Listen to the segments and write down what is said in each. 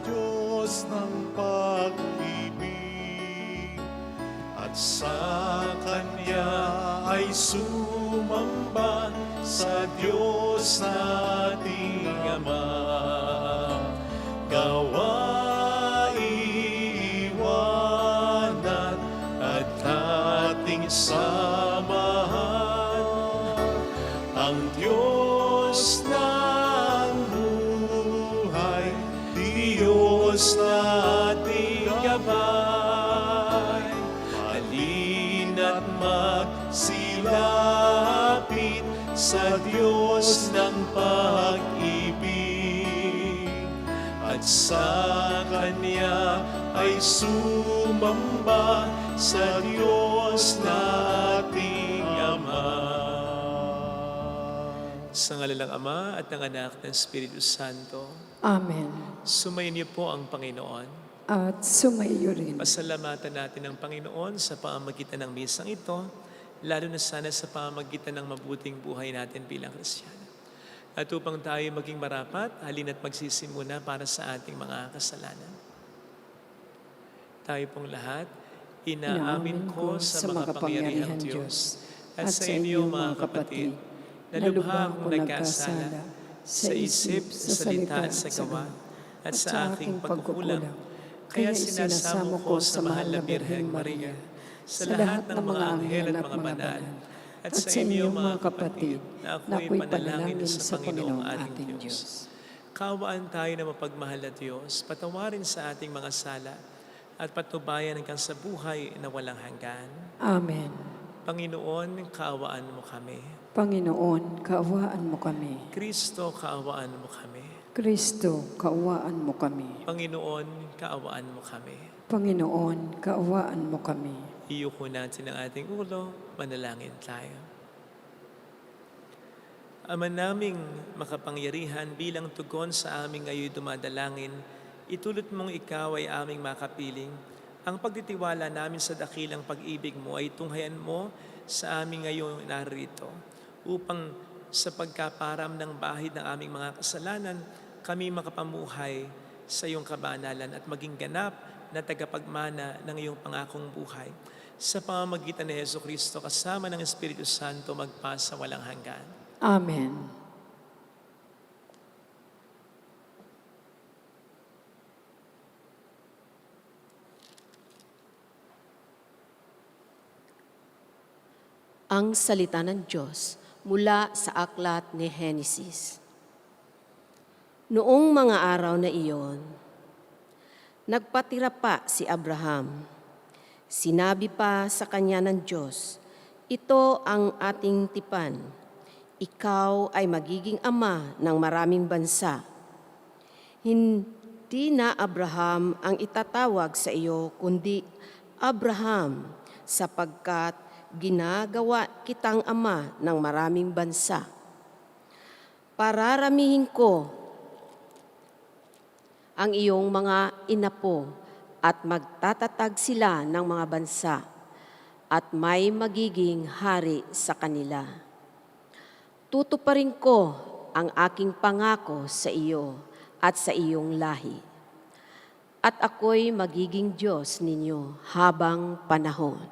Diyos ng pag-ibig, at sa Kanya ay sumamba sa Diyos nating Ama. Gawa iwanan at ating samahan ang Diyos ng buhay, Diyos nating gabay. Halina't magsilapit sa Diyos ng pag-ibig, at sa Kanya ay sumamba sa Diyos nating Ama. Sa ngalan ng Ama at ng Anak ng Espiritu Santo. Amen. Sumayin niyo po ang Panginoon. At sumayo rin. Pasalamatan natin ang Panginoon sa pamamagitan ng misang ito, lalo na sana sa pamamagitan ng mabuting buhay natin bilang Kristiyano. At upang tayo maging marapat, halina't magsisimuna para sa ating mga kasalanan. Tayo pong lahat, inaamin ko sa makapangyarihang Diyos at sa inyo mga kapatid, na lubha akong nagkasala sa isip, sa salita at sa gawa, at sa aking pagkukulang. Kaya sinasamo ko sa mahal na Birheng Maria, sa lahat ng mga anghel at mga banal, at sa inyo mga kapatid, na ako'y panalangin sa Panginoong ating Diyos. Kaawaan tayo na mapagmahal na Diyos, patawarin sa ating mga sala, at patnubayan hanggang sa buhay na walang hanggan. Amen. Panginoon, kaawaan mo kami. Panginoon, kaawaan mo kami. Kristo, kaawaan mo kami. Kristo, kaawaan mo kami. Panginoon, kaawaan mo kami. Panginoon, kaawaan mo kami. Iyuko natin ang ating ulo, manalangin tayo. Ama naming makapangyarihan, bilang tugon sa aming ngayon dumadalangin, itulot mong ikaw ay aming makapiling. Ang pagtitiwala namin sa dakilang pag-ibig mo ay tunghayan mo sa aming ngayon narito, upang sa pagkaparam ng bahid ng aming mga kasalanan, kami makapamuhay sa iyong kabanalan at maging ganap na tagapagmana ng iyong pangakong buhay. Sa pamamagitan ni Jesucristo kasama ng Espiritu Santo magpasa walang hanggan. Amen. Ang salita ng Diyos mula sa aklat ni Henesis. Noong mga araw na iyon, nagpatira pa si Abraham. Sinabi pa sa kanya ng Diyos, "Ito ang ating tipan. Ikaw ay magiging ama ng maraming bansa. Hindi na Abraham ang itatawag sa iyo, kundi Abraham, sapagkat ginagawa kitang ama ng maraming bansa. Pararamihin ko ang iyong mga inapo at magtatatag sila ng mga bansa at may magiging hari sa kanila. Tutuparin ko ang aking pangako sa iyo at sa iyong lahi. At ako'y magiging Diyos ninyo habang panahon.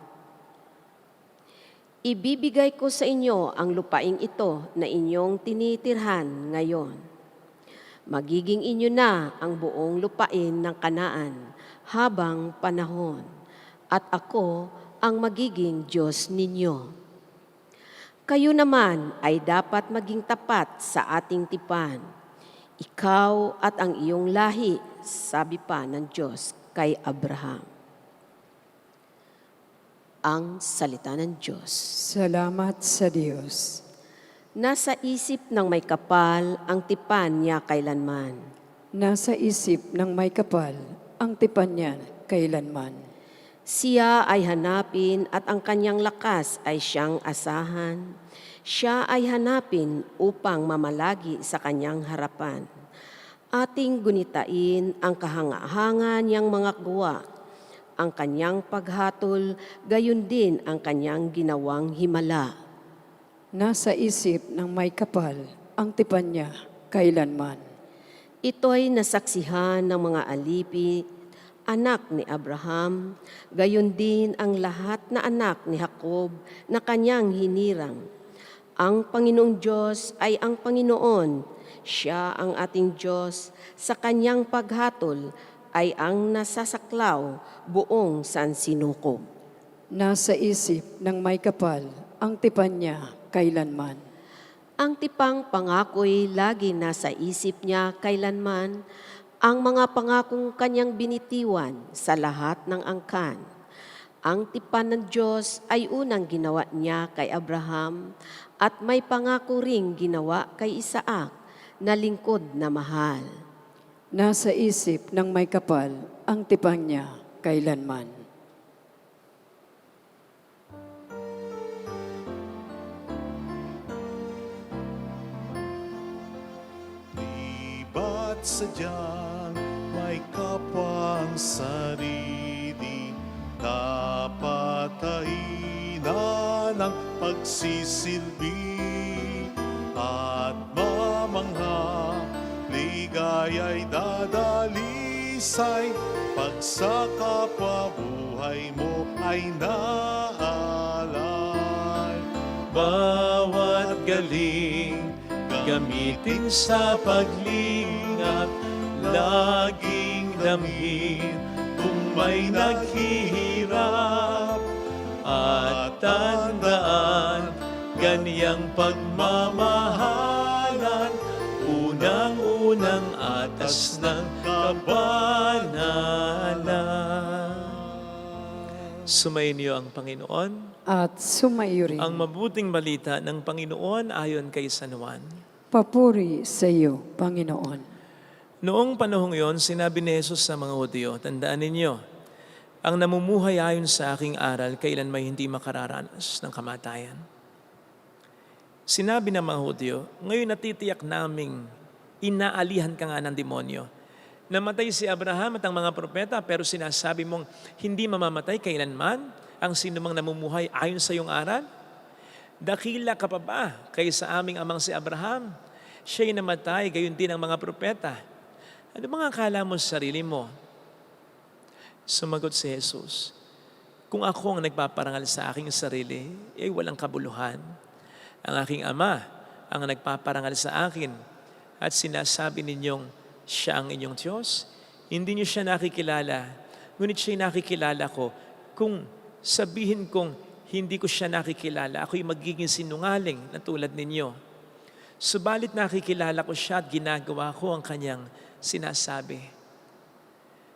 Ibibigay ko sa inyo ang lupaing ito na inyong tinitirhan ngayon. Magiging inyo na ang buong lupain ng Kanaan habang panahon, at ako ang magiging Diyos ninyo. Kayo naman ay dapat maging tapat sa ating tipan, ikaw at ang iyong lahi," sabi pa ng Diyos kay Abraham. Ang salita ng Diyos. Salamat sa Diyos. Nasa isip ng may kapal ang tipan niya kailanman. Nasa isip ng may kapal ang tipan niya kailanman. Siya ay hanapin at ang kanyang lakas ay siyang asahan. Siya ay hanapin upang mamalagi sa kanyang harapan. Ating gunitain ang kahanga-hanga niyang mga gawa, ang kanyang paghatol, gayon din ang kanyang ginawang himala. Nasa isip ng may kapal ang tipan niya kailanman. Ito'y nasaksihan ng mga alipin, anak ni Abraham, gayon din ang lahat na anak ni Jacob na kanyang hinirang. Ang Panginoong Diyos ay ang Panginoon, siya ang ating Diyos, sa kanyang paghatol ay ang nasasaklaw buong sansinukob. Nasa isip ng may kapal ang tipan niya kailanman. Ang tipang pangako'y lagi nasa isip niya kailanman, ang mga pangakong kanyang binitiwan sa lahat ng angkan. Ang tipan ng Diyos ay unang ginawa niya kay Abraham at may pangako ring ginawa kay Isaac na lingkod na mahal. Nasa isip ng may kapal ang tipan niya kailanman. Ba't sadyang may kapwang sarili, napatayin na ng pagsisilbi at mamangha, ligaya'y dadalisay pag sa kapwa buhay mo ay naalay. Bawat galing gamitin sa paglingap, laging damhin kung may naghihirap. At tandaan, ganyang pagmamahalan, unang-unang atas ng kabanalan. Sumayin niyo ang Panginoon. At sumayo rin. Ang mabuting balita ng Panginoon ayon kay San Juan. Papuri sa iyo, Panginoon. Noong panahong yon, sinabi ni Jesus sa mga Hudyo, tandaan ninyo, ang namumuhay ayon sa aking aral, kailan may hindi makararanas ng kamatayan. Sinabi ng mga Hudyo, ngayon natitiyak naming inaalihan ka nga ng demonyo. Namatay si Abraham at ang mga propeta, pero sinasabi mong hindi mamamatay kailanman ang sinumang namumuhay ayon sa iyong aral? Dakila ka pa ba kaysa aming amang si Abraham? Siya'y namatay, gayon din ang mga propeta. Ano bang akala mo sa sarili mo? Sumagot si Jesus, kung ako ang nagpaparangal sa aking sarili, ay walang kabuluhan. Ang aking ama ang nagpaparangal sa akin at sinasabi ninyong siya ang inyong Diyos. Hindi niyo siya nakikilala, ngunit siya'y nakikilala ko. Kung sabihin kong hindi ko siya nakikilala, ako'y magiging sinungaling na tulad ninyo. Subalit nakikilala ko siya at ginagawa ko ang kanyang sinasabi.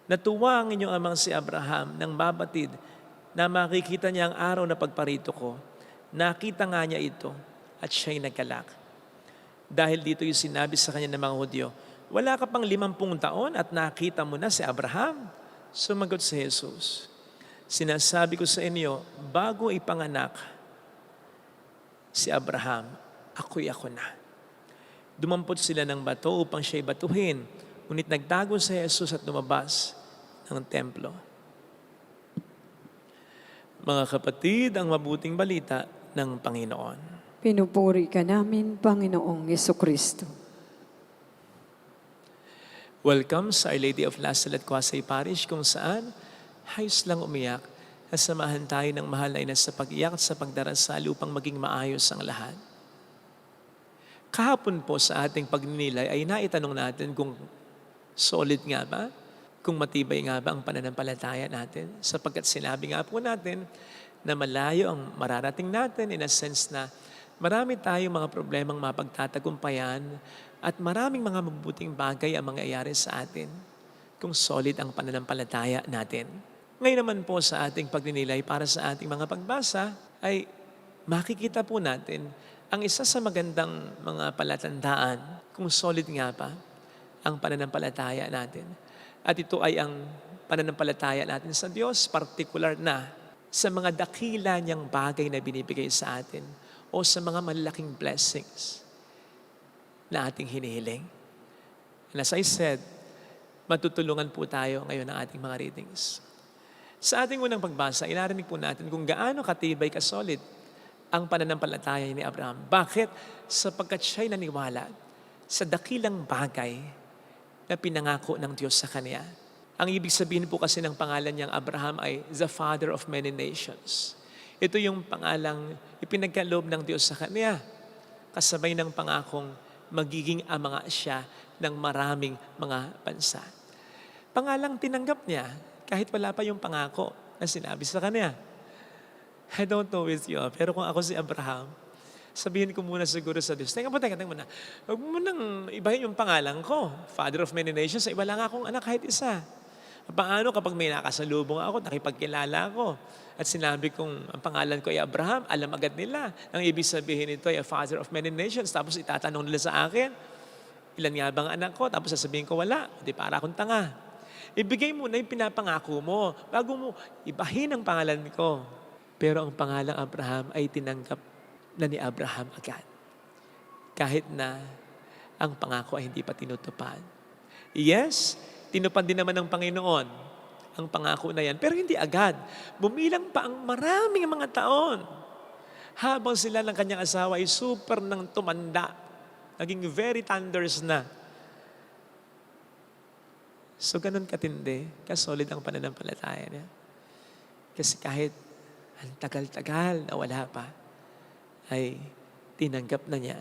Natuwa ang inyong amang si Abraham nang babatid na makikita niya ang araw na pagparito ko. Nakita nga niya ito at siya'y nagkalak. Dahil dito yung sinabi sa kanya ng mga Hudyo, wala ka pang 50 taon at nakita mo na si Abraham? Sumagot si Jesus, sinasabi ko sa inyo, bago ipanganak si Abraham, ako na. Dumampot sila ng bato upang siya'y batuhin, ngunit nagtago si Jesus at lumabas ng templo. Mga kapatid, ang mabuting balita ng Panginoon. Pinupuri ka namin, Panginoong Jesucristo. Welcome sa Our Lady of La Salette Quasay Parish, kung saan hayos lang umiyak, kasamahan tayo ng mahal na ina sa pag-iyak at sa pagdarasal upang maging maayos ang lahat. Kahapon po sa ating pagninilay ay naitanong natin kung solid nga ba, kung matibay nga ba ang pananampalataya natin, sapagkat sinabi nga po natin na malayo ang mararating natin in a sense na marami tayong mga problemang mapagtatagumpayan at maraming mga mabuting bagay ang mangyayari sa atin kung solid ang pananampalataya natin. Ngayon naman po sa ating pagninilay para sa ating mga pagbasa ay makikita po natin ang isa sa magandang mga palatandaan kung solid nga pa ang pananampalataya natin. At ito ay ang pananampalataya natin sa Diyos, particular na sa mga dakila niyang bagay na binibigay sa atin o sa mga malalaking blessings na ating hinihiling. And as I said, matutulungan po tayo ngayon ng ating mga readings. Sa ating unang pagbasa, inarinig po natin kung gaano katibay ka-solid ang pananampalataya ni Abraham. Bakit? Sapagkat siya'y naniwala sa dakilang bagay na pinangako ng Diyos sa kanya. Ang ibig sabihin po kasi ng pangalan niyang Abraham ay the father of many nations. Ito yung pangalang ipinagkaloob ng Diyos sa kanya. Kasabay ng pangakong magiging ama nga siya ng maraming mga bansa. Pangalang tinanggap niya kahit wala pa yung pangako na sinabi sa kanya. I don't know with you, pero kung ako si Abraham, sabihin ko muna siguro sa Diyos, teka muna. Huwag mo nang ibahin yung pangalan ko. Father of many nations, iba lang akong anak kahit isa. Paano kapag may nakasalubong ako, nakipagkilala ako, at sinabi kong ang pangalan ko ay Abraham, alam agad nila. Ang ibig sabihin nito ay a father of many nations. Tapos itatanong nila sa akin, ilan nga bang anak ko? Tapos sasabihin ko, wala. Di para akong tanga. Ibigay mo na yung pinapangako mo bago mo ibahin ang pangalan ko. Pero ang pangalang Abraham ay tinanggap na ni Abraham agad. Kahit na ang pangako ay hindi pa tinutupad. Yes, tinupad din naman ng Panginoon ang pangako na yan. Pero hindi agad. Bumilang pa ang maraming mga taon. Habang sila ng kanyang asawa ay super nang tumanda. Naging very thunders na. So ganun katindi, kasolid ang pananampalataya niya. Kasi kahit ang tagal-tagal na wala pa, ay tinanggap na niya,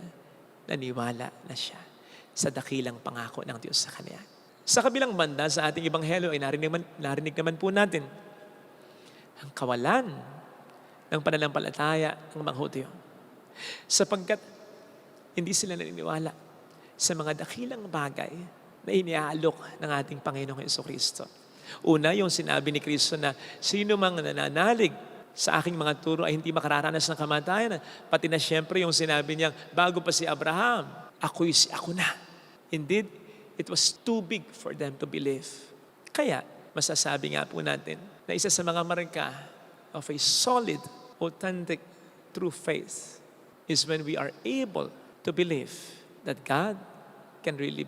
naniwala na siya sa dakilang pangako ng Diyos sa kanya. Sa kabilang banda, sa ating ebanghelyo ay narinig naman po natin ang kawalan ng pananampalataya ng mga Hudyo. Sapagkat hindi sila naniniwala sa mga dakilang bagay na iniaalok ng ating Panginoong Jesucristo. Una, yung sinabi ni Kristo na sino mang nananalig sa aking mga turo ay hindi makararanas ng kamatayan. Pati na siyempre yung sinabi niya, bago pa si Abraham, ako na. Indeed, it was too big for them to believe. Kaya, masasabi nga po natin na isa sa mga marka of a solid, authentic, true faith is when we are able to believe that God can really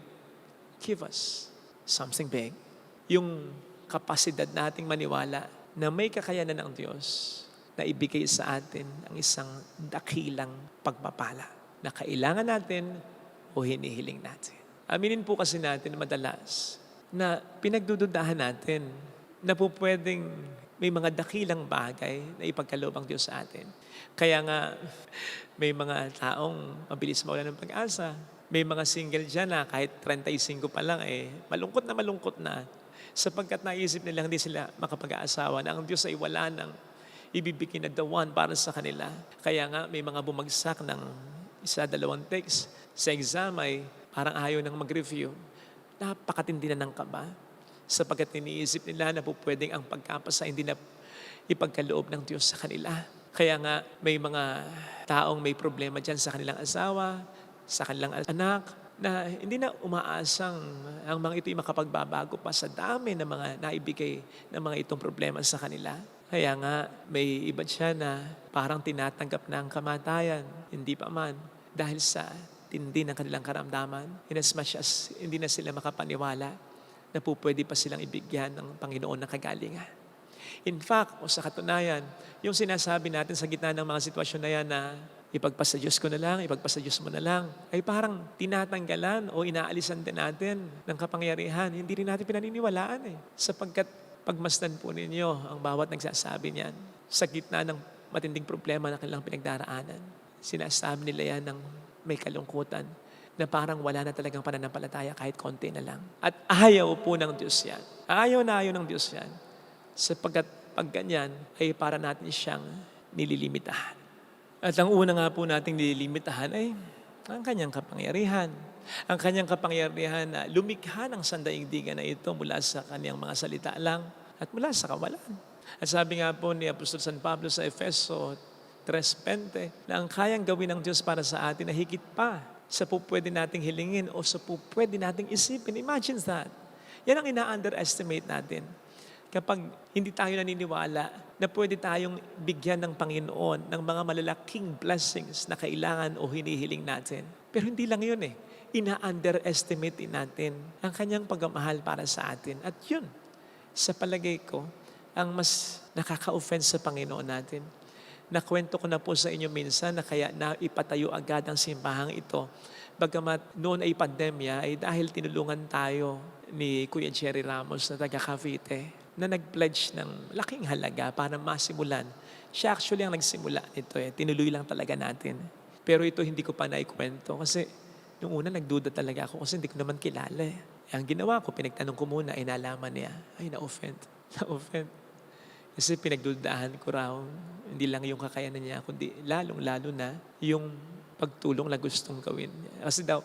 give us something big. Yung kapasidad nating maniwala na may kakayanan ng Diyos na ibigay sa atin ang isang dakilang pagpapala na kailangan natin o hinihiling natin. Aminin po kasi natin madalas na pinagdududahan natin na po pwedeng may mga dakilang bagay na ipagkaloob ang Diyos sa atin. Kaya nga, may mga taong mabilis mawalan ng pag-asa. May mga single dyan na kahit 35 pa lang malungkot na. Sapagkat naisip nila hindi sila makapag-aasawa na ang Diyos ay wala nang ibibigay na the one para sa kanila. Kaya nga may mga bumagsak ng 1-2 text sa exam ay parang ayaw nang mag-review. Napakatindi na ng kaba. Sapagkat iniisip nila na po pwedeng ang pagkapasa hindi na ipagkaloob ng Diyos sa kanila. Kaya nga may mga taong may problema dyan sa kanilang asawa, sa kanilang anak, na hindi na umaasang ang mga ito'y makapagbabago pa sa dami ng mga naibigay ng mga itong problema sa kanila. Kaya nga, may iba siya na parang tinatanggap na ang kamatayan. Hindi pa man. Dahil sa tindi ng kanilang karamdaman, in as much as hindi na sila makapaniwala na po pwede pa silang ibigyan ng Panginoon ng kagalingan. In fact, o sa katunayan, yung sinasabi natin sa gitna ng mga sitwasyon na yan na ipagpasa Diyos ko na lang, ipagpasa Diyos mo na lang, ay parang tinatanggalan o inaalisan din natin ng kapangyarihan. Hindi rin natin pinaniniwalaan Sapagkat pagmasdan po ninyo ang bawat nagsasabi niyan sa gitna ng matinding problema na kanilang pinagdaraanan. Sinasabi nila yan ng may kalungkutan na parang wala na talagang pananampalataya kahit konti na lang. At ayaw po ng Diyos yan. Ayaw ng Diyos yan. Sapagkat pag ganyan ay para natin siyang nililimitahan. At ang una nga po nating nililimitahan ay ang kanyang kapangyarihan. Ang kanyang kapangyarihan na lumikha ng sandaigdigan na ito mula sa kanyang mga salita lang at mula sa kawalan. At sabi nga po ni Apostol San Pablo sa Efeso 3:20 na ang kayang gawin ng Diyos para sa atin na higit pa sa po pwede nating hilingin o sa po pwede nating isipin. Imagine that. Yan ang ina-underestimate natin. Kapag hindi tayo naniniwala na pwede tayong bigyan ng Panginoon ng mga malalaking blessings na kailangan o hinihiling natin. Pero hindi lang yun Ina-underestimate natin ang kanyang pagmamahal para sa atin. At yun, sa palagay ko, ang mas nakaka-offense sa Panginoon natin. Nakwento ko na po sa inyo minsan na kaya naipatayo agad ang simbahang ito Bagamat noon ay pandemya, ay dahil tinulungan tayo ni Kuya Jerry Ramos na taga Cavite, na nag-pledge ng laking halaga para masimulan. Siya actually ang nagsimula nito tinuloy lang talaga natin. Pero ito hindi ko pa naikwento kasi nung una nagduda talaga ako kasi hindi ko naman kilala Ang ginawa ko, pinagtanong ko muna, ay nalaman niya, ay na-offend. Na-offend. Kasi pinagdudahan ko raw, hindi lang yung kakayanan niya, kundi lalong-lalo na yung pagtulong na gustong gawin niya. Kasi daw,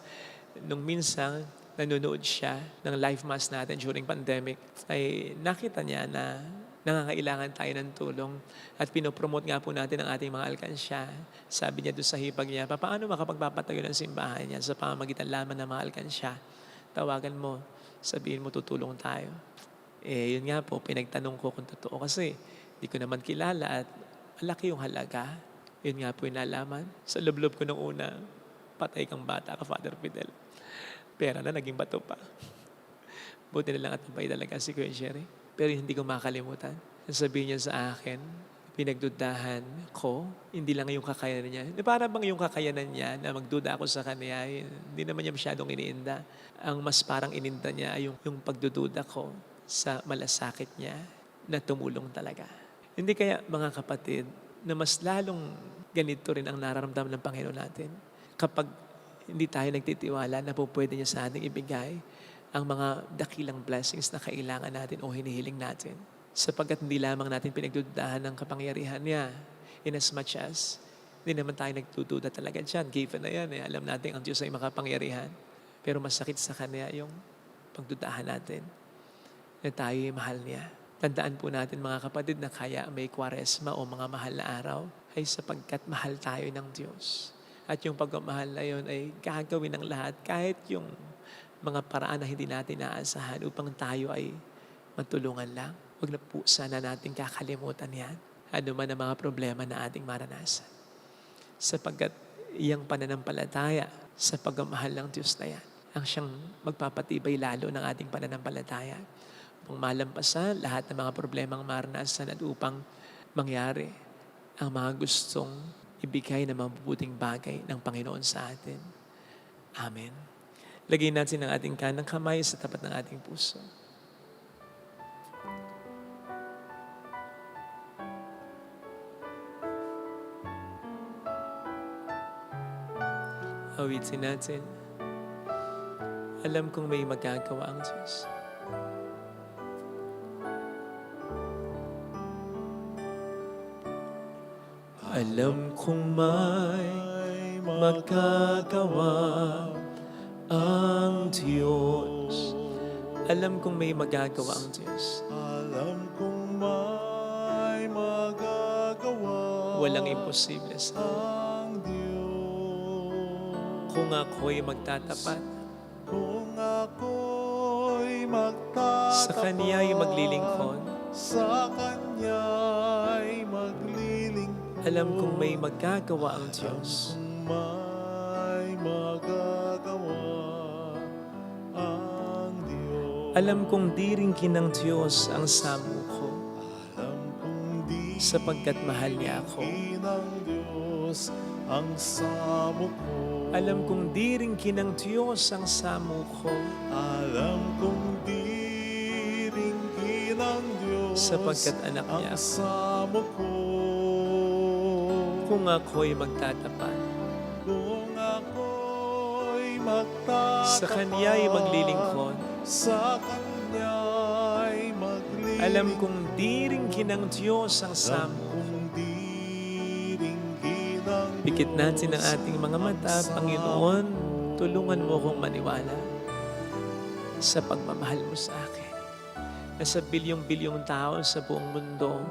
nung minsan, nanonood siya ng live mass natin during pandemic, ay nakita niya na nangangailangan tayo ng tulong at pinopromote nga po natin ang ating mga alkansya. Sabi niya doon sa hipag niya, paano makapagpapatayo ng simbahan niya sa pamamagitan lamang ng mga alkansya? Tawagan mo, sabihin mo tutulong tayo. Yun nga po, pinagtanong ko kung totoo kasi di ko naman kilala at malaki yung halaga. Yun nga po yung nalaman. Sa loob-loob ko nung una, patay kang bata ka, Father Fidel. Pera na, naging bato pa. Buti na lang at napay talaga si Kuya Jerry. Pero hindi ko makalimutan. Sabihin niya sa akin, pinagdudahan ko, hindi lang yung kakayanan niya. Para bang yung kakayanan niya na magduda ako sa kanya, hindi naman niya masyadong iniinda. Ang mas parang ininda niya ay yung pagdududa ko sa malasakit niya na tumulong talaga. Hindi kaya mga kapatid, na mas lalong ganito rin ang nararamdaman ng Panginoon natin kapag hindi tayo nagtitiwala na po pwede niya sa ating ibigay ang mga dakilang blessings na kailangan natin o hinihiling natin. Sapagkat hindi lamang natin pinagdudahan ng kapangyarihan niya in as much as hindi naman tayo nagtududa talaga dyan. Given na yan. Alam natin ang Diyos ay makapangyarihan. Pero masakit sa Kanya yung pagdudahan natin na tayo ay mahal niya. Tandaan po natin mga kapatid na kaya may Kwaresma o mga mahal na araw ay sapagkat mahal tayo ng Diyos. At yung pagmamahal na yun ay gagawin ng lahat kahit yung mga paraan na hindi natin naasahan upang tayo ay matulungan lang. Huwag na po sana natin kakalimutan yan. Ano man ang mga problema na ating maranasan. Sapagkat iyang pananampalataya sa pagmamahal ng Diyos na yan ang siyang magpapatibay lalo ng ating pananampalataya. Upang malampasan lahat ng mga problemang maranasan at upang mangyari ang mga gustong ibigay na mabubuting bagay ng Panginoon sa atin. Amen. Lagay natin ang ating kanang kamay sa tapat ng ating puso. Awitin natin. Alam kong may magagawa ang Diyos. Alam kong may magagawa ang Diyos. Alam kong may magagawa ang Diyos. Alam kong may magagawa Walang imposible sa ang Diyos. kung ako'y magtatapat. Kung ako'y magtatapat Sa Kaniya'y maglilingkod. Sa Kanya'y maglilingkod. Alam kong may magagawa ang Diyos. Kung may magagawa ang Diyos. Alam kong di rin kinang Diyos ang samo ko, Alam kong di sapagkat mahal niya ako. ng Diyos ang samo ko. Alam kong di rin kinang Diyos ang samo ko, Alam kong di rin ng Diyos sapagkat anak niya ang ako. samo ko. Kung ako'y magtatapat, Kung ako'y magtatapat sa Kaniya'y maglilingkod. Sa Kanya'y maglilingkod. Alam kong di rin kinang Diyos ang samo. Kung di rin ng Pikit natin ang Diyos ating mga mata, ang Panginoon, samo tulungan mo akong maniwala sa pagmamahal mo sa akin. Na sa bilyong-bilyong tao sa buong mundo,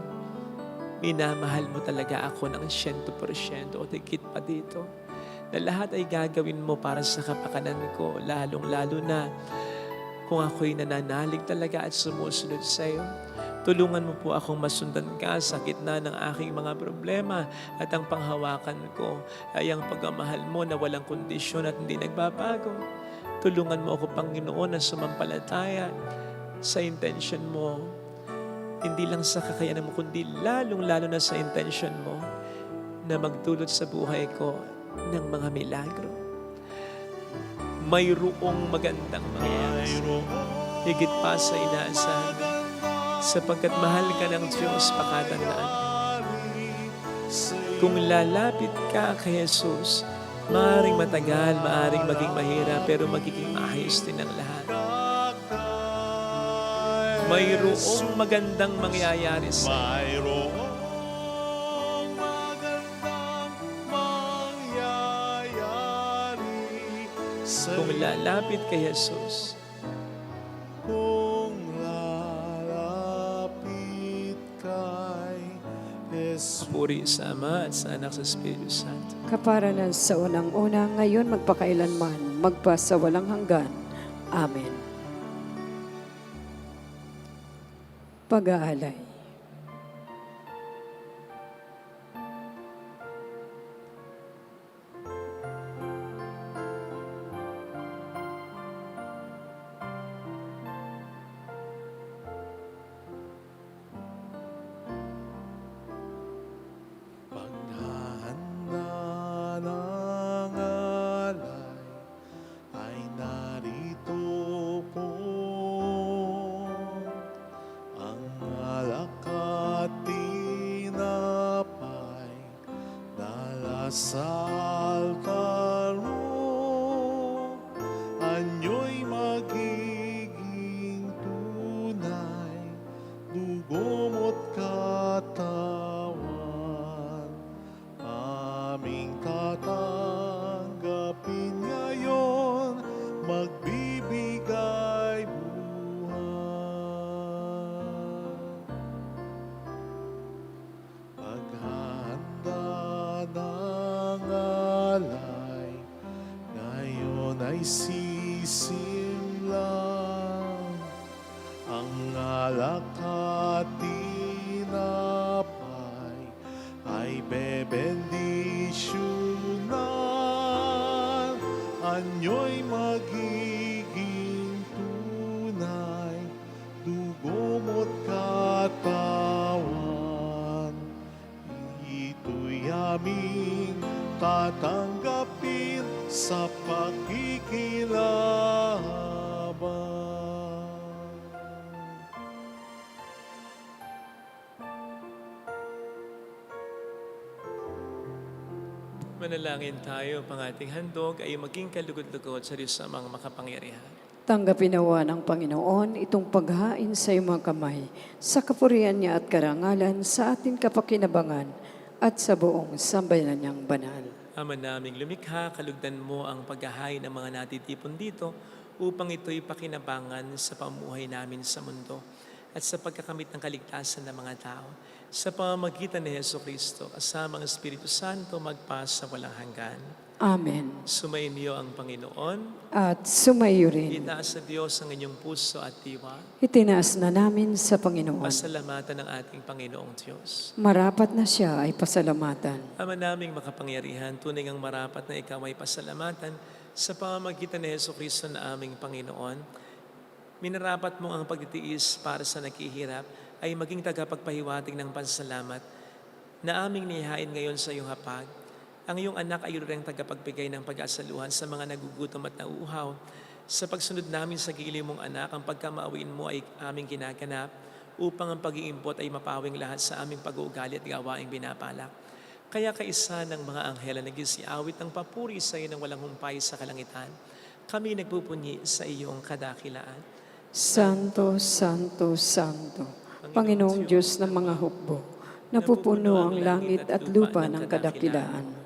minamahal mo talaga ako ng 100% o tigit pa dito. Na lahat ay gagawin mo para sa kapakanan ko, lalong-lalo na kung ako'y nananalig talaga at sumusunod sa iyo. Tulungan mo po akong masundan ka sa gitna ng aking mga problema at ang panghawakan ko ay ang pagmamahal mo na walang kondisyon at hindi nagbabago. Tulungan mo ako, Panginoon, na sumampalataya sa intention mo. Hindi lang sa kakayanan mo, kundi lalong-lalo na sa intention mo na magdulot sa buhay ko ng mga milagro. mayroong magandang mangyayari. Higit pa sa inaasahan mo, sapagkat mahal ka ng Diyos, pakatandaan. Kung lalapit ka kay Jesus, maaaring matagal, maaaring maging mahirap, pero magiging maayos din ang lahat. Mayroong magandang mangyayari sa iyo. Mayroong magandang mangyayari sa Kung lalapit kay Jesus, kung lalapit kay Jesus. puri sa Ama at sa Anak sa Espiritu Santo. Kaparanan sa unang-una, ngayon magpakailanman, magpasawalang hanggan. Amen. Pag-aalay. Paghahanda ng alay ay narito po. Ang alak at tinapay dala sa altar mo. Anyo'y magiging tunay, dugo mo't katawan. Aming tatanggapin ngayon, magbibigay buhay. Paghahanda ng alay, ngayon ay sisimlang. Ang alak at tinapay ay bebendisyonan. Anyo'y magiging tunay, dugo mo't katawan. Ito'y aming tatanggapin sa pakikilaban. Manalangin tayo, pang ating handog ay maging kalugod-lugod sa Diyos sa mga makapangyarihan. Tanggapin nawa ng Panginoon itong paghain sa iyong mga kamay, sa kapurihan niya at karangalan, sa ating kapakinabangan at sa buong sambayanan niyang banal. Ama naming lumikha, kalugdan mo ang paghahain ng mga natitipon dito upang ito'y pakinabangan sa pamuhay namin sa mundo at sa pagkakamit ng kaligtasan ng mga tao. Sa pamamagitan ni Jesucristo, kasama ang Espiritu Santo, magpasa walang hanggan. Amen. Sumainyo ang Panginoon. At sumayo rin. Itaas sa Diyos ang inyong puso at diwa. Itinaas na namin sa Panginoon. Pasalamatan ng ating Panginoong Diyos. Marapat na siya ay pasalamatan. Ama naming makapangyarihan, tunay ang marapat na ikaw ay pasalamatan sa pamamagitan ni Jesucristo na aming Panginoon. Minarapat mo ang pagtitiis para sa naghihirap ay maging tagapagpahiwatig ng pasasalamat na aming nihain ngayon sa iyong hapag. Ang iyong anak ay rin tagapagbigay ng pag-asaluhan sa mga nagugutom at nauuhaw. Sa pagsunod namin sa giliw mong anak, ang pagkamauin mo ay aming ginaganap upang ang pag-iimpot ay mapawing lahat sa aming pag-uugali at gawaing binapalak. Kaya kaisa ng mga anghel na nagsiawit ng papuri sa iyo ng walang humpay sa kalangitan, kami nagpupunyi sa iyong kadakilaan. Santo, Santo, Santo, Panginoong Diyos ng mga hukbo, napupuno ang langit at lupa ng kadakilaan.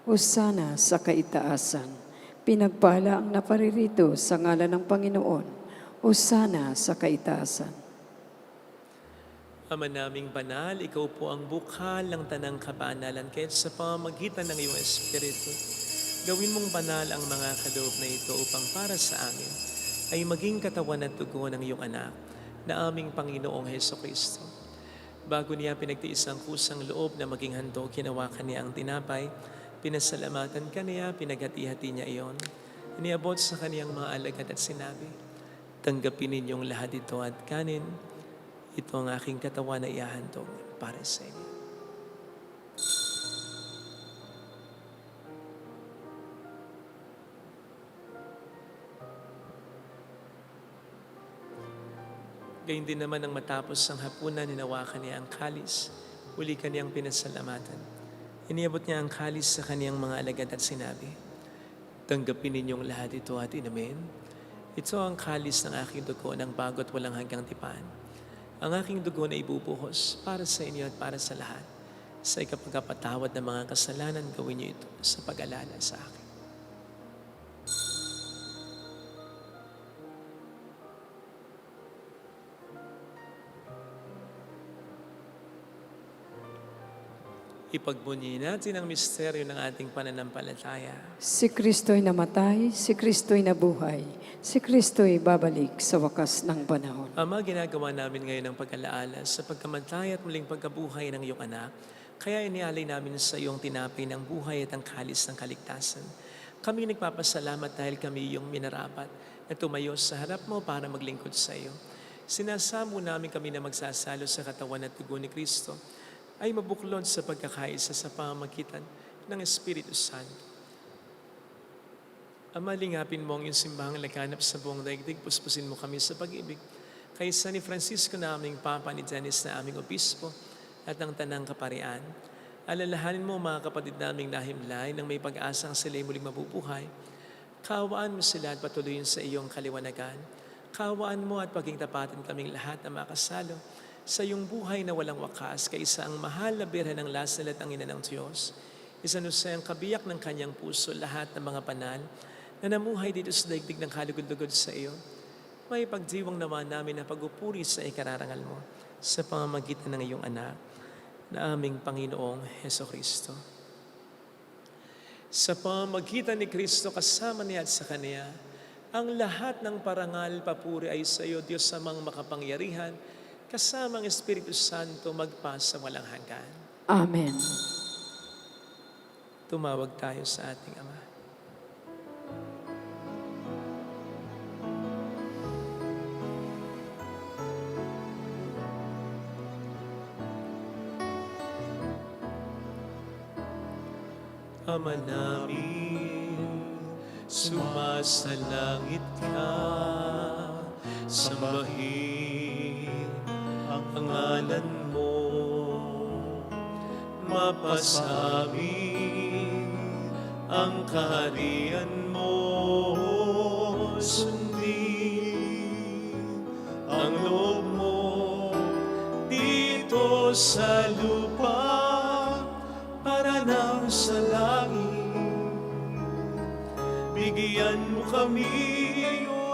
Hosana sa kaitaasan. Pinagpala ang naparirito sa ngalan ng Panginoon. Hosana sa kaitaasan. Ama naming banal, ikaw po ang bukal ng tanang kabanalan, kaya't sa pamamagitan ng iyong Espiritu, gawin mong banal ang mga kaloob na ito upang para sa amin ay maging katawan at dugo ng iyong anak na aming Panginoong Hesukristo. Bago niya pinagtiis ang kusang loob na maging handog, hinawakan niya ang tinapay, pinasalamatan ka niya, pinaghati-hati niya iyon. Iniabot sa kaniyang mga alagad at sinabi, tanggapin ninyong lahat ito at kanin. Ito ang aking katawan na ihahandog para sa inyo. Gayun din naman ang matapos ang hapunan, hinawakan niya ang kalis. Uli kaniyang pinasalamatan. Iniabot niya ang kalis sa kaniyang mga alagad at sinabi, tanggapin ninyong lahat ito at inumin. Ito ang kalis ng aking dugo ng bago at walang hanggang tipan. Ang aking dugo na ibubuhos para sa inyo at para sa lahat. Sa ikapagpatawad ng mga kasalanan, gawin niyo ito sa pag-alala sa akin. Ipagbunyi natin ang misteryo ng ating pananampalataya. Si Kristo'y namatay, si Kristo'y nabuhay, si Kristo'y babalik sa wakas ng panahon. Ama, ginagawa namin ngayon ang pag-alaala sa pagkamatay at muling pagkabuhay ng iyong anak. Kaya inialay namin sa iyong tinapay ng buhay at ang kalis ng kaligtasan. Kami nagpapasalamat dahil kami iyong minarapat na tumayo sa harap mo para maglingkod sa iyo. Sinasamo namin kami na magsasalo sa katawan at dugo ni Kristo ay mabuklod sa pagkakaisa sa pamamagitan ng Espiritu Santo. Ama, lingapin mo ang iyong simbahang laganap sa buong daigdig, puspusin mo kami sa pag-ibig. Kaysa ni Francisco na aming Papa, ni Dennis na aming Obispo, at ang Tanang Kaparian. Alalahanin mo mga kapatid naming nahimlay nang may pag-asang sila'y muling mabubuhay. Kaawaan mo sila at patuloyin sa iyong kaliwanagan. Kaawaan mo at paging tapatin kaming lahat na makasalo sa iyong buhay na walang wakas, kaysa ang mahal na birhen ng Lasal at ang ina ng Diyos. Isanusay ang kabiyak ng kanyang puso lahat ng mga banal na namuhay dito sa daigdig ng kalugod-lugod sa iyo. May pagdiwang naman namin na pag-upuri sa ikararangal mo sa pamamagitan ng iyong anak na aming Panginoong Hesukristo. Sa pamamagitan ni Kristo kasama niya at sa Kanya, ang lahat ng parangal, papuri ay sa iyo, Diyos amang makapangyarihan, kasama ang Espiritu Santo magpas sa walang hanggan. Amen. Tumawag tayo sa ating Ama. Ama namin, sumasalangit ka, sambahin ang ngalan mo, mapasamin ang kaharian mo, sundin ang loob mo dito sa lupa para nang sa langit. Bigyan mo kami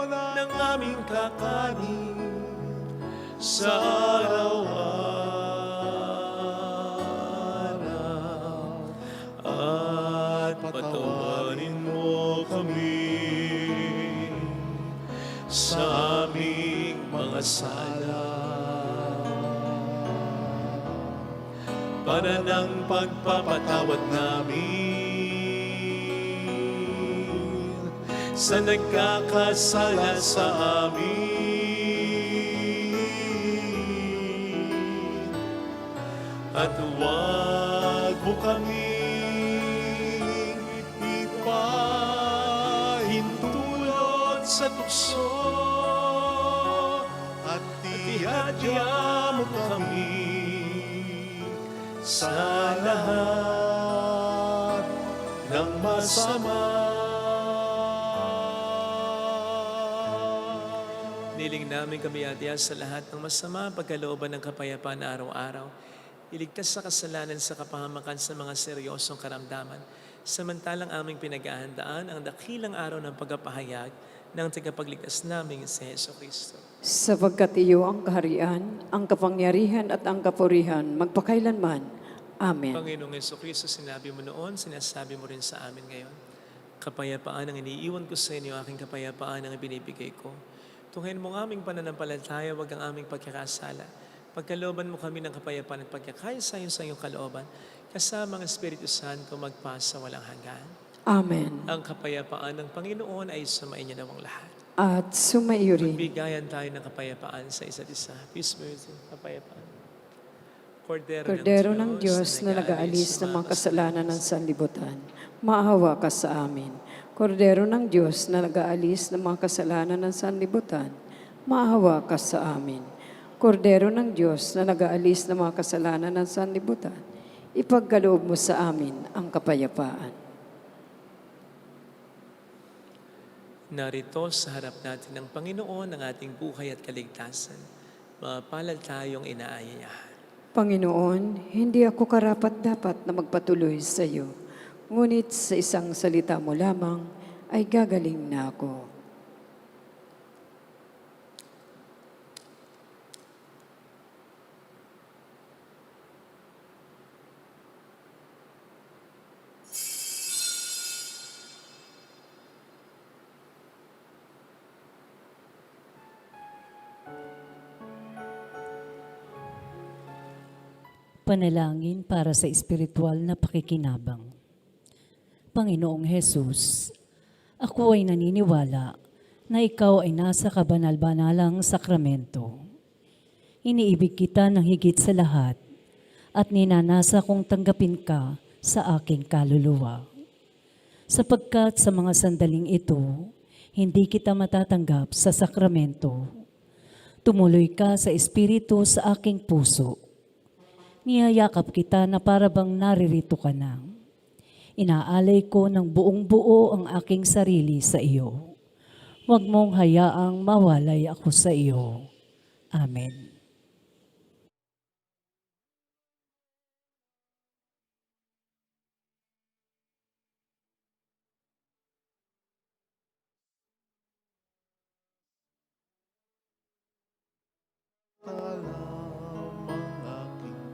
ng aming kakanin sa araw-araw at patawarin mo kami sa aming mga sala para ng pagpapatawad namin sa nagkakasala sa amin. At huwag mo kaming ipahintulot sa tukso, at ihadya mo kami sa lahat ng masama. Niling namin kami adya sa lahat ng masama, pagkalooban ng kapayapaan na araw-araw. Iligtas sa kasalanan sa kapahamakan sa mga seryosong karamdaman. Samantalang aming pinag-ahandaan ang dakilang araw ng pagpapahayag ng tagapagligtas namin si Hesukristo. Sapagkat iyo ang kaharian, ang kapangyarihan at ang kapurihan, magpakailanman. Amen. Panginoong Hesukristo, sinabi mo noon, sinasabi mo rin sa amin ngayon. Kapayapaan ang iniiwan ko sa inyo, aking kapayapaan ang ibinibigay ko. Tunghayin mo ang aming pananampalataya, wag ang aming pagkakasala. Pagkalooban mo kami ng kapayapaan at pagkakaisa sa iyong kalooban, kasama ang Espiritu Santo magpas sa walang hanggan. Amen. Ang kapayapaan ng Panginoon ay sumain niya nawang lahat. At sumaiyo rin. Magbigayan tayo ng kapayapaan sa isa't isa. Peace be with you. Kapayapaan. Kordero ng Diyos na nag-aalis ng mga kasalanan ng sanlibutan, maawa ka sa amin. Kordero ng Diyos na nag-aalis ng mga kasalanan ng sanlibutan, maawa ka sa amin. Kordero ng Diyos na nag-aalis ng mga kasalanan ng sanlibutan, ipagkaloob mo sa amin ang kapayapaan. Narito sa harap natin ng Panginoon ang ating buhay at kaligtasan. Mapalad tayong inaanyayahan. Panginoon, hindi ako karapat-dapat na magpatuloy sa iyo, ngunit sa isang salita mo lamang ay gagaling na ako. Panalangin para sa espiritual na pakikinabang. Panginoong Hesus, ako ay naniniwala na ikaw ay nasa kabanal-banalang sakramento. Iniibig kita ng higit sa lahat at ninanasa kong tanggapin ka sa aking kaluluwa. Sapagkat sa mga sandaling ito, hindi kita matatanggap sa sakramento. Tumuloy ka sa espiritu sa aking puso. Niyayakap kita na para bang naririto ka na. Inaalay ko ng buong buo ang aking sarili sa iyo. Huwag mong hayaang mawalay ako sa iyo. Amen. Talam ang aking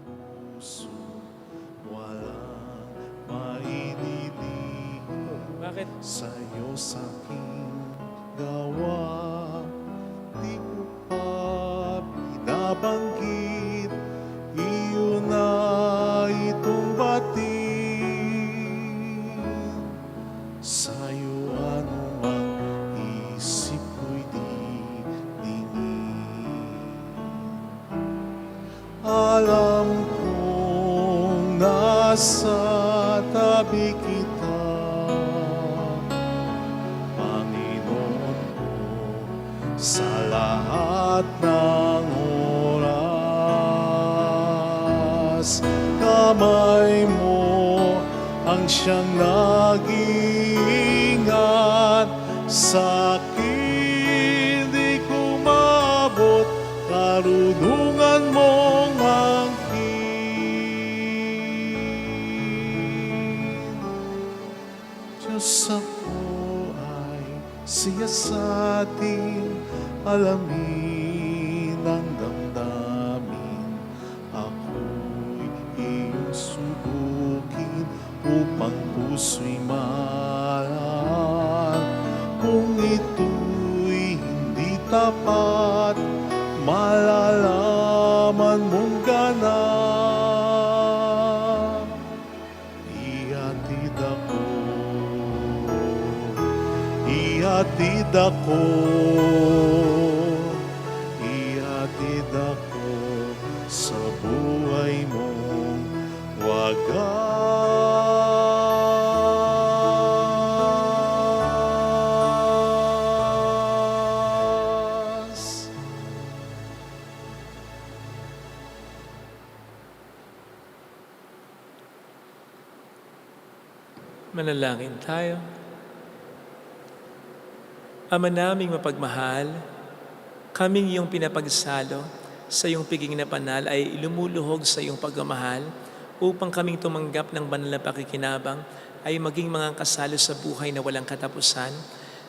puso, walang maililihim Bakit? sa'yo sa'king gawa. Di ko pa binabanggit, iyon na itong batid. Sa'yo anumang isip ko'y didingin. Alam kong nasa tabi kita, Panginoon ko, sa lahat ng oras. Kamay mo ang siyang nag-iingat sa akin, di ko maabot karunungan mong angkin. Diyos, ako ay siyasatin, alamin ang damdamin. Ako'y iyong subukin upang puso'y mahal. Kung ito'y hindi tapat, malalaman mong ganap. Ihatid ako, ihatid ako, ihatid ako sa buhay mong wagas. Manalangin tayo. Ama naming mapagmahal, kaming iyong pinapagsalo sa iyong piging na banal ay lumuluhog sa iyong pagmamahal upang kaming tumanggap ng banal na pakikinabang ay maging mga kasalo sa buhay na walang katapusan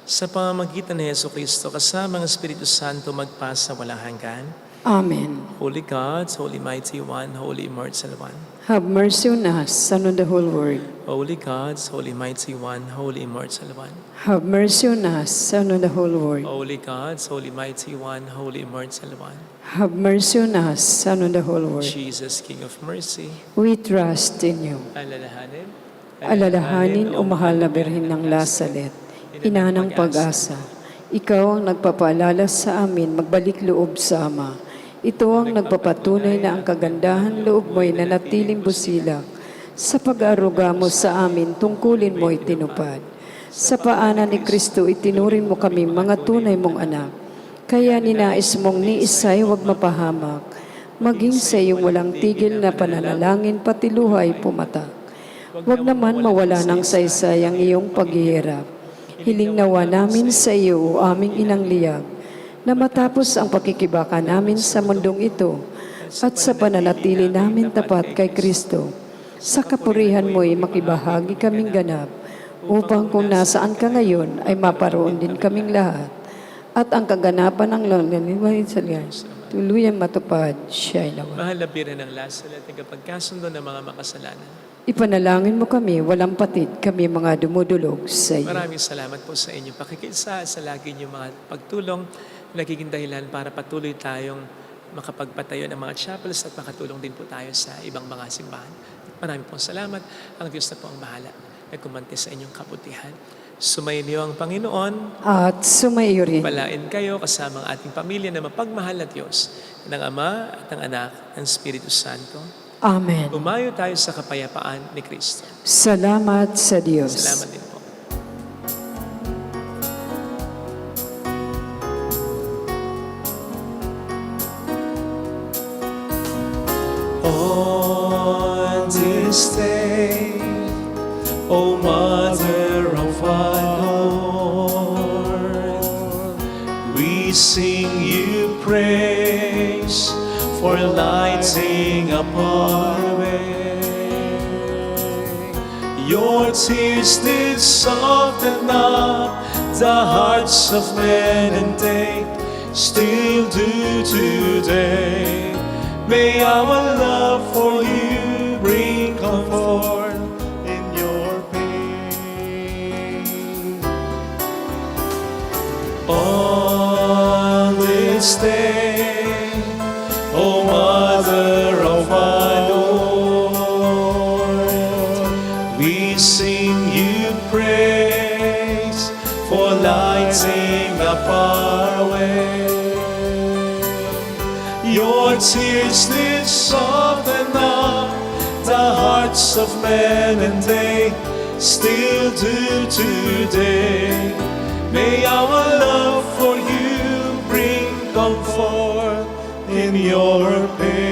sa pamamagitan ni Jesucristo kasama ng Espiritu Santo magpasa walang hanggan. Amen. Holy God, Holy Mighty One, Holy Immortal One. Have mercy on us, Son of the whole world. Holy God, Holy Mighty One, Holy Immortal One. Have mercy on us, Son of the whole world. Holy God, Holy Mighty One, Holy Immortal One. Have mercy on us, Son of the whole world. Jesus, King of Mercy, We trust in you. alalahanin, Alalahanin o mahal na Birhen ng Lasalet, ina ng pag-asa. Ikaw ang nagpapaalala sa amin magbalik loob sa Ama. Ito ang nagpapatunay na ang kagandahan loob mo'y nanatiling busilak. Sa pag-aaruga mo sa amin, tungkulin mo'y tinupad. Sa paanan ni Kristo, itinuring mo kami mga tunay mong anak. Kaya ninais mong ni Isay huwag mapahamak, maging sa iyong walang tigil na pananalangin pati luhay pumatak. Huwag naman mawala ng saysay ang iyong paghihirap. Hiling nawa namin sa iyo, o aming inang liyag, na matapos ang pakikibaka namin sa mundong ito at sa pananatili namin tapat kay Kristo, sa kapurihan mo'y makibahagi kaming ganap, upang kung nasaan ka ngayon ay maparoon din kaming lahat, at ang kaganapan ng langaniway sa liyan, tuluyang matupad siya'y nawa. Mahal na Birhen ng Lasal at tagapagkasundo ng mga makasalanan. Ipanalangin mo kami, walang patid, kami mga dumudulog sa iyo. Maraming salamat po sa inyong pakikisa, sa lagi niyong mga pagtulong, nagiging dahilan para patuloy tayong makapagpatayo ng mga chapels at makatulong din po tayo sa ibang mga simbahan. Maraming pong salamat. Ang Diyos na po ang bahala. Nagkumante sa inyong kabutihan. Sumayin niyo ang Panginoon. At sumaiyo rin. Balain kayo kasama ang ating pamilya na mapagmahal na Diyos, ng Ama at ng Anak, ng Espiritu Santo. Amen. Umayo tayo sa kapayapaan ni Kristo. Salamat sa Diyos. Salamat din po. On this day, O Mother of our Lord, we sing you praise for lighting up our way. Your tears did soften up the hearts of men, and they still do today. May our love for you bring comfort in your pain. on this day, O Mother of our Lord. We sing you praise for lighting up our way. Your tears did soften up the hearts of men, and they still do today. May our love for you bring comfort in your pain.